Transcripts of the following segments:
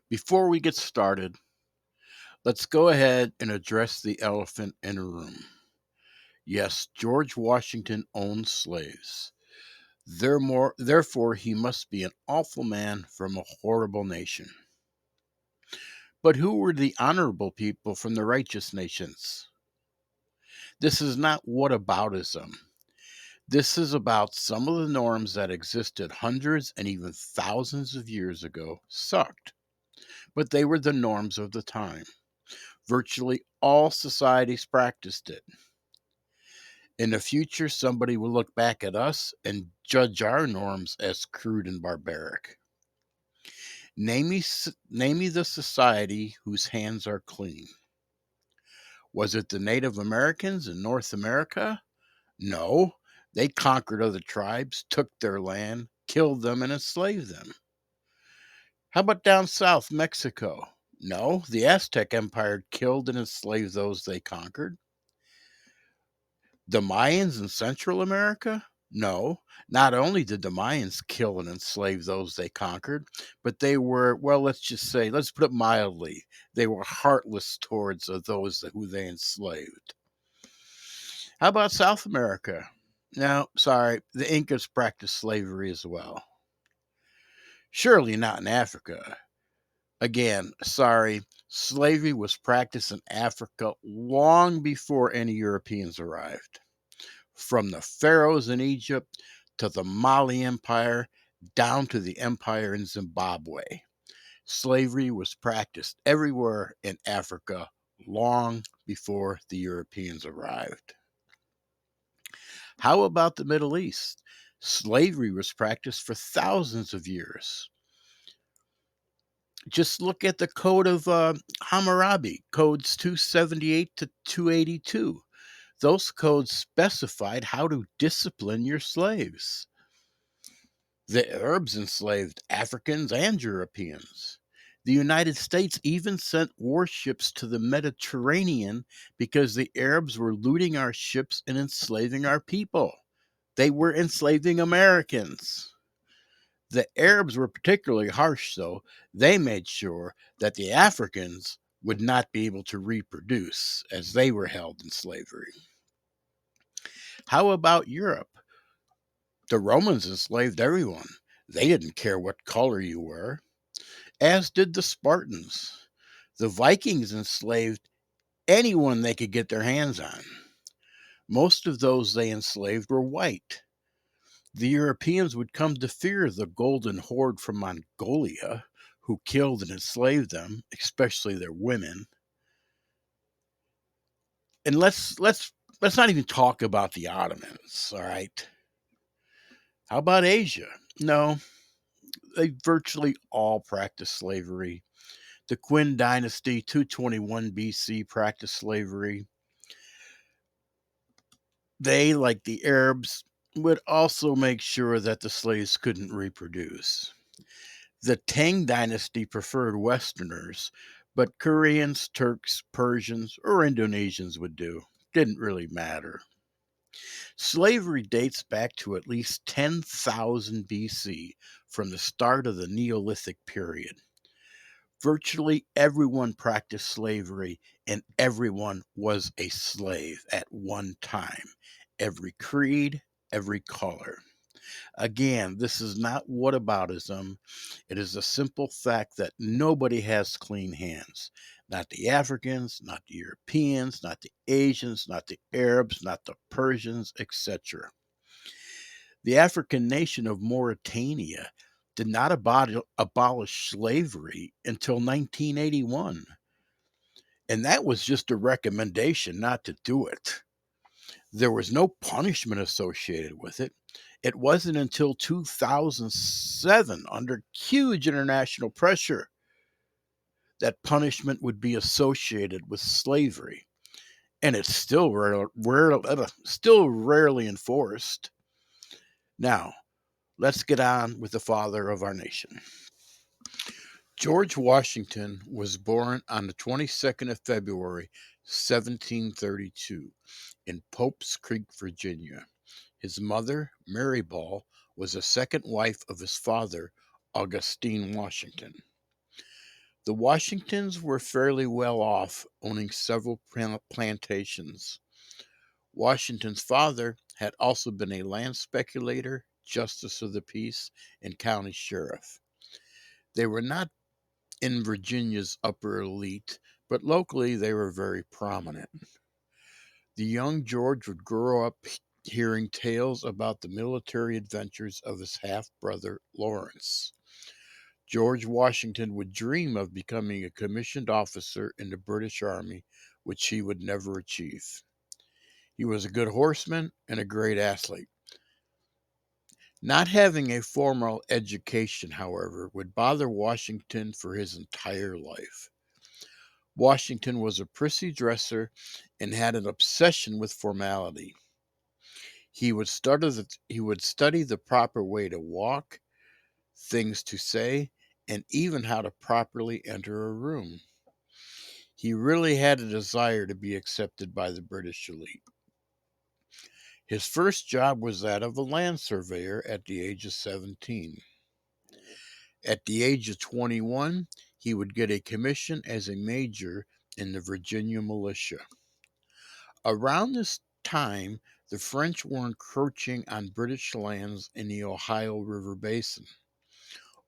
Before we get started, let's go ahead and address the elephant in the room. Yes, George Washington owned slaves. Therefore, he must be an awful man from a horrible nation. But who were the honorable people from the righteous nations? This is not whataboutism. This is about some of the norms that existed hundreds and even thousands of years ago sucked, but they were the norms of the time. Virtually all societies practiced it. In the future, somebody will look back at us and judge our norms as crude and barbaric. Name me the society whose hands are clean. Was it the Native Americans in North America? No. They conquered other tribes, took their land, killed them, and enslaved them. How about down south, Mexico? No, the Aztec Empire killed and enslaved those they conquered. The Mayans in Central America? No. Not only did the Mayans kill and enslave those they conquered, but they were, well, let's put it mildly, they were heartless towards those who they enslaved. How about South America? No, sorry, the Incas practiced slavery as well. Surely not in Africa. Again, sorry, slavery was practiced in Africa long before any Europeans arrived. From the pharaohs in Egypt to the Mali Empire down to the empire in Zimbabwe. Slavery was practiced everywhere in Africa long before the Europeans arrived. How about the Middle East? Slavery was practiced for thousands of years. Just look at the Code of Hammurabi, codes 278 to 282. Those codes specified how to discipline your slaves. The Arabs enslaved Africans and Europeans. The United States even sent warships to the Mediterranean because the Arabs were looting our ships and enslaving our people. They were enslaving Americans. The Arabs were particularly harsh, though. They made sure that the Africans would not be able to reproduce as they were held in slavery. How about Europe? The Romans enslaved everyone. They didn't care what color you were, as did the Spartans. The Vikings enslaved anyone they could get their hands on. Most of those they enslaved were white. The Europeans would come to fear the Golden Horde from Mongolia, who killed and enslaved them, especially their women. And let's not even talk about the Ottomans, all right? How about Asia? No, they virtually all practiced slavery. The Qin dynasty, 221 BC, practiced slavery. They, like the Arabs, would also make sure that the slaves couldn't reproduce. The Tang dynasty preferred Westerners, but Koreans, Turks, Persians, or Indonesians would do. Didn't really matter. Slavery dates back to at least 10,000 BC from the start of the Neolithic period. Virtually everyone practiced slavery and everyone was a slave at one time. Every creed, every color. Again, this is not whataboutism. It is a simple fact that nobody has clean hands. Not the Africans, not the Europeans, not the Asians, not the Arabs, not the Persians, etc. The African nation of Mauritania did not abolish slavery until 1981. And that was just a recommendation not to do it. There was no punishment associated with it. It wasn't until 2007, under huge international pressure, that punishment would be associated with slavery. And it's still rarely enforced. Now, let's get on with the father of our nation. George Washington was born on the 22nd of February, 1732, in Pope's Creek, Virginia. His mother, Mary Ball, was the second wife of his father, Augustine Washington. The Washingtons were fairly well off, owning several plantations. Washington's father had also been a land speculator, justice of the peace, and county sheriff. They were not in Virginia's upper elite, but locally they were very prominent. The young George would grow up hearing tales about the military adventures of his half brother Lawrence. George Washington would dream of becoming a commissioned officer in the British Army, which he would never achieve. He was a good horseman and a great athlete. Not having a formal education, however, would bother Washington for his entire life. Washington was a prissy dresser and had an obsession with formality. He would study the proper way to walk, things to say, and even how to properly enter a room. He really had a desire to be accepted by the British elite. His first job was that of a land surveyor at the age of 17. At the age of 21, he would get a commission as a major in the Virginia militia. Around this time, the French were encroaching on British lands in the Ohio River Basin,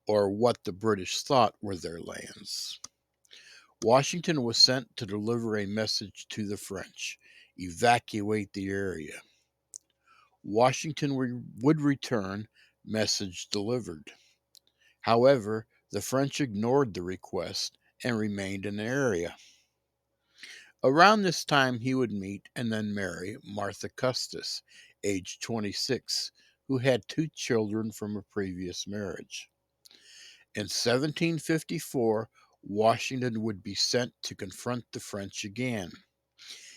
or what the British thought were their lands. Washington was sent to deliver a message to the French: evacuate the area. Washington would return, message delivered. However, the French ignored the request and remained in the area. Around this time, he would meet and then marry Martha Custis, aged 26, who had two children from a previous marriage. In 1754, Washington would be sent to confront the French again.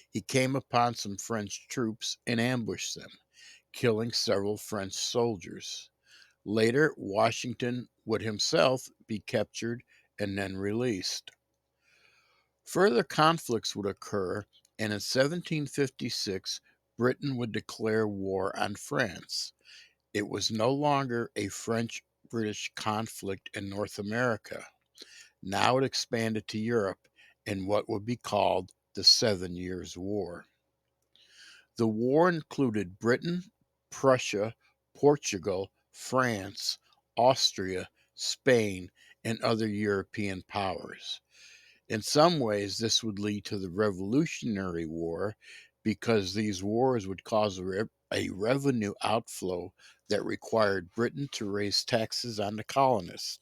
He came upon some French troops and ambushed them, killing several French soldiers. Later, Washington would himself be captured and then released. Further conflicts would occur, and in 1756, Britain would declare war on France. It was no longer a French British conflict in North America. Now it expanded to Europe in what would be called the 7 Years' War. The war included Britain, Prussia, Portugal, France, Austria, Spain, and other European powers. In some ways, this would lead to the Revolutionary War because these wars would cause a revenue outflow that required Britain to raise taxes on the colonists.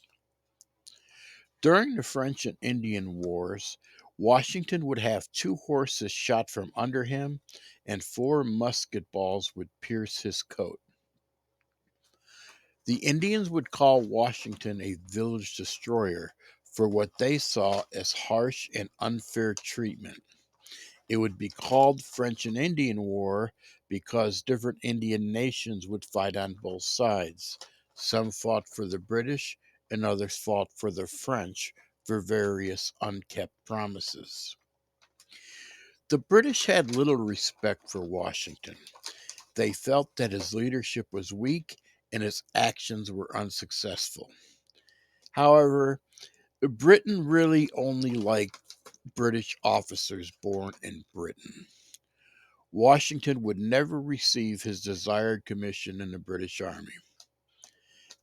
During the French and Indian Wars, Washington would have two horses shot from under him, and four musket balls would pierce his coat. The Indians would call Washington a village destroyer for what they saw as harsh and unfair treatment. It would be called French and Indian War because different Indian nations would fight on both sides. Some fought for the British and others fought for the French for various unkept promises. The British had little respect for Washington. They felt that his leadership was weak and his actions were unsuccessful. However, Britain really only liked British officers born in Britain. Washington would never receive his desired commission in the British Army.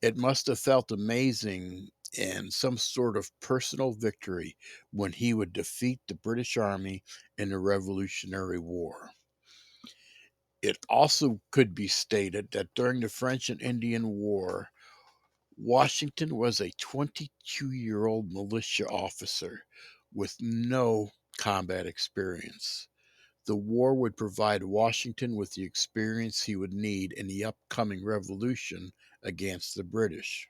It must have felt amazing and some sort of personal victory when he would defeat the British Army in the Revolutionary War. It also could be stated that during the French and Indian War, Washington was a 22-year-old militia officer with no combat experience. The war would provide Washington with the experience he would need in the upcoming revolution against the British.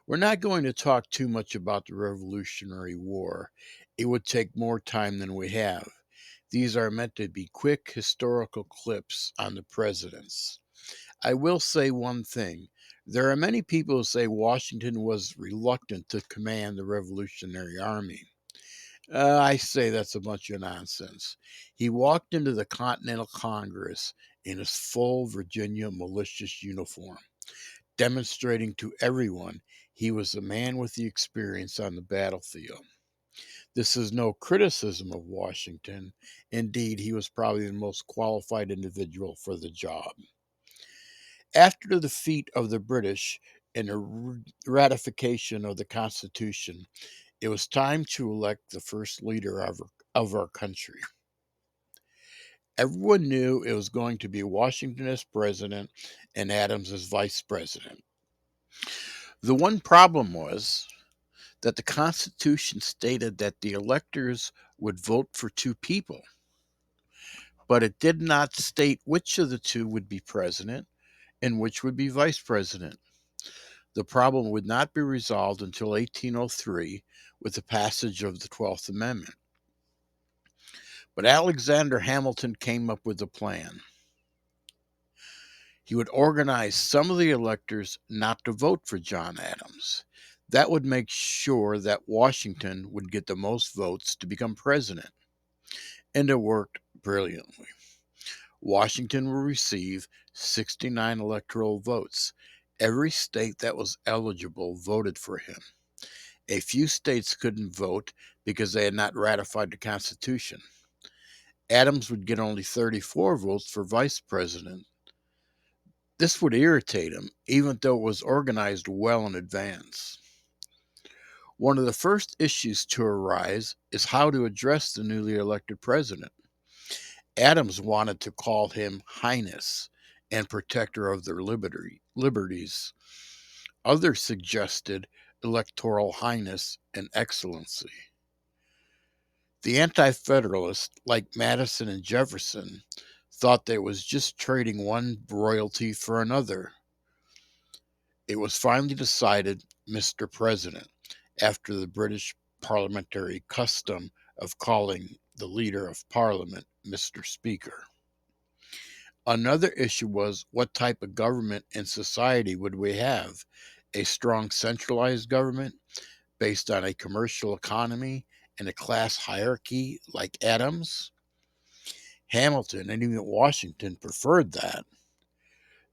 We're not going to talk too much about the Revolutionary War. It would take more time than we have. These are meant to be quick historical clips on the presidents. I will say one thing. There are many people who say Washington was reluctant to command the Revolutionary Army. I say that's a bunch of nonsense. He walked into the Continental Congress in his full Virginia militia's uniform, demonstrating to everyone He was the man with the experience on the battlefield. This is no criticism of Washington. Indeed, he was probably the most qualified individual for the job. After the defeat of the British and the ratification of the Constitution, it was time to elect the first leader of our country. Everyone knew it was going to be Washington as president and Adams as vice president. The one problem was that the Constitution stated that the electors would vote for two people, but it did not state which of the two would be president and which would be vice president. The problem would not be resolved until 1803 with the passage of the 12th Amendment. But Alexander Hamilton came up with a plan. He would organize some of the electors not to vote for John Adams. That would make sure that Washington would get the most votes to become president. And it worked brilliantly. Washington will receive 69 electoral votes. Every state that was eligible voted for him. A few states couldn't vote because they had not ratified the Constitution. Adams would get only 34 votes for vice president. This would irritate him, even though it was organized well in advance. One of the first issues to arise is how to address the newly elected president. Adams wanted to call him Highness and protector of their liberties. Others suggested electoral highness and excellency. The Anti-Federalists, like Madison and Jefferson, thought that it was just trading one royalty for another. It was finally decided Mr. President, after the British parliamentary custom of calling the leader of Parliament Mr. Speaker. Another issue was what type of government and society would we have? A strong centralized government based on a commercial economy and a class hierarchy like Adams? Hamilton and even Washington preferred that.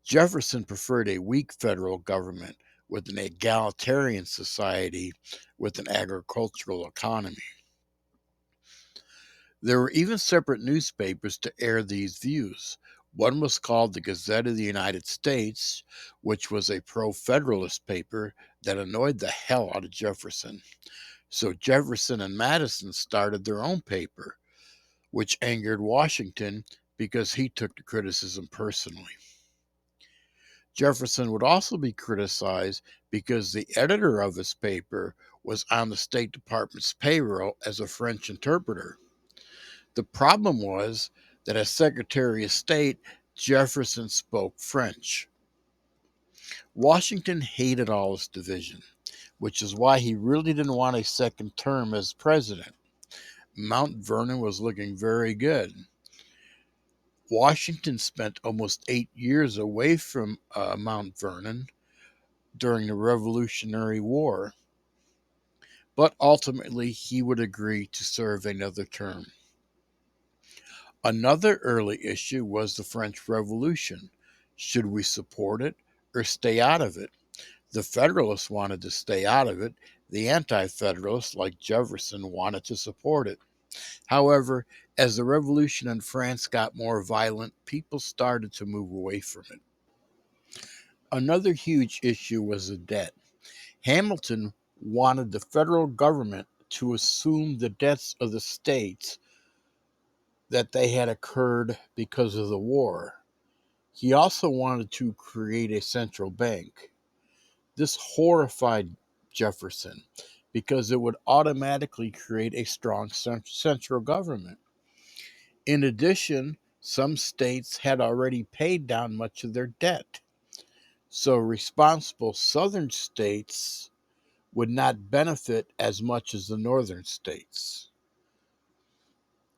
Jefferson preferred a weak federal government with an egalitarian society with an agricultural economy. There were even separate newspapers to air these views. One was called the Gazette of the United States, which was a pro-federalist paper that annoyed the hell out of Jefferson. So Jefferson and Madison started their own paper, which angered Washington because he took the criticism personally. Jefferson would also be criticized because the editor of his paper was on the State Department's payroll as a French interpreter. The problem was that as Secretary of State, Jefferson spoke French. Washington hated all this division, which is why he really didn't want a second term as president. Mount Vernon was looking very good. Washington spent almost 8 years away from Mount Vernon during the Revolutionary War, but ultimately he would agree to serve another term. Another early issue was the French Revolution. Should we support it or stay out of it? The Federalists wanted to stay out of it. The Anti-Federalists, like Jefferson, wanted to support it. However, as the revolution in France got more violent, people started to move away from it. Another huge issue was the debt. Hamilton wanted the federal government to assume the debts of the states that they had occurred because of the war. He also wanted to create a central bank. This horrified Jefferson because it would automatically create a strong central government. In addition, some states had already paid down much of their debt, so responsible southern states would not benefit as much as the northern states.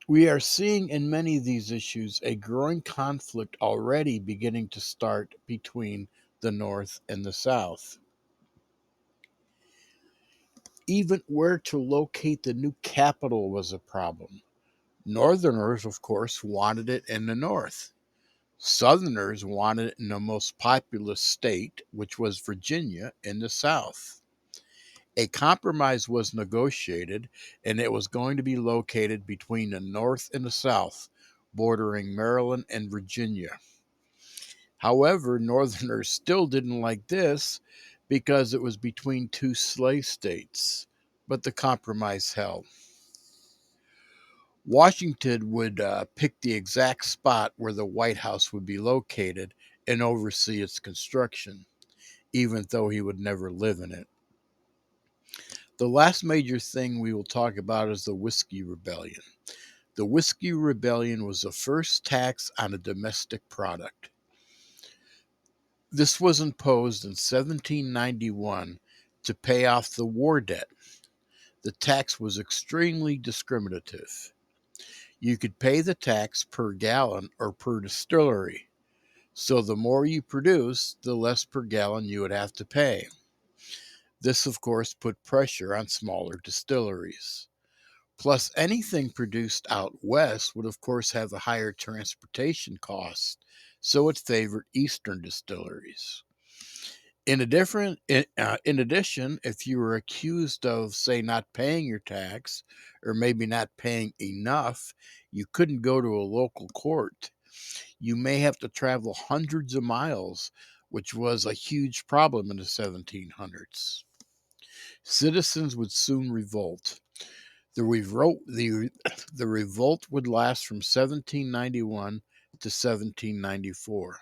We are seeing in many of these issues a growing conflict already beginning to start between the North and the South. Even where to locate the new capital was a problem. Northerners, of course, wanted it in the North. Southerners wanted it in the most populous state, which was Virginia, in the South. A compromise was negotiated, and it was going to be located between the North and the South, bordering Maryland and Virginia. However, Northerners still didn't like this because it was between two slave states, but the compromise held. Washington would pick the exact spot where the White House would be located and oversee its construction, even though he would never live in it. The last major thing we will talk about is the Whiskey Rebellion. The Whiskey Rebellion was the first tax on a domestic product. This was imposed in 1791 to pay off the war debt. The tax was extremely discriminative. You could pay the tax per gallon or per distillery. So the more you produce, the less per gallon you would have to pay. This, of course, put pressure on smaller distilleries. Plus, anything produced out west would, of course, have a higher transportation cost, so it favored eastern distilleries. In addition, if you were accused of, say, not paying your tax or maybe not paying enough, you couldn't go to a local court. You may have to travel hundreds of miles, which was a huge problem in the 1700s. Citizens would soon revolt. The revolt would last from 1791 to 1794.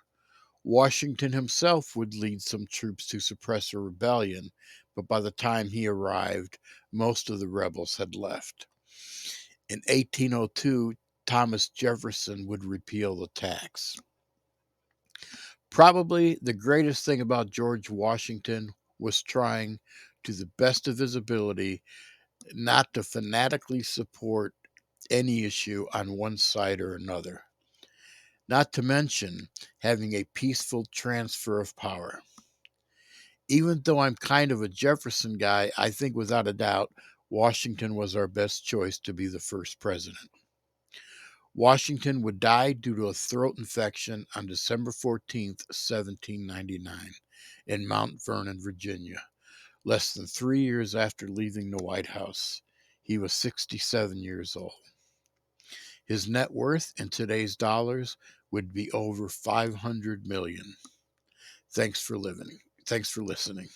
Washington himself would lead some troops to suppress a rebellion, but by the time he arrived, most of the rebels had left. In 1802, Thomas Jefferson would repeal the tax. Probably the greatest thing about George Washington was trying, to the best of his ability, not to fanatically support any issue on one side or another, not to mention having a peaceful transfer of power. Even though I'm kind of a Jefferson guy, I think without a doubt Washington was our best choice to be the first president. Washington would die due to a throat infection on December 14th, 1799, in Mount Vernon, Virginia, less than 3 years after leaving the White House. He was 67 years old. His net worth in today's dollars would be over 500 million. Thanks for living. Thanks for listening.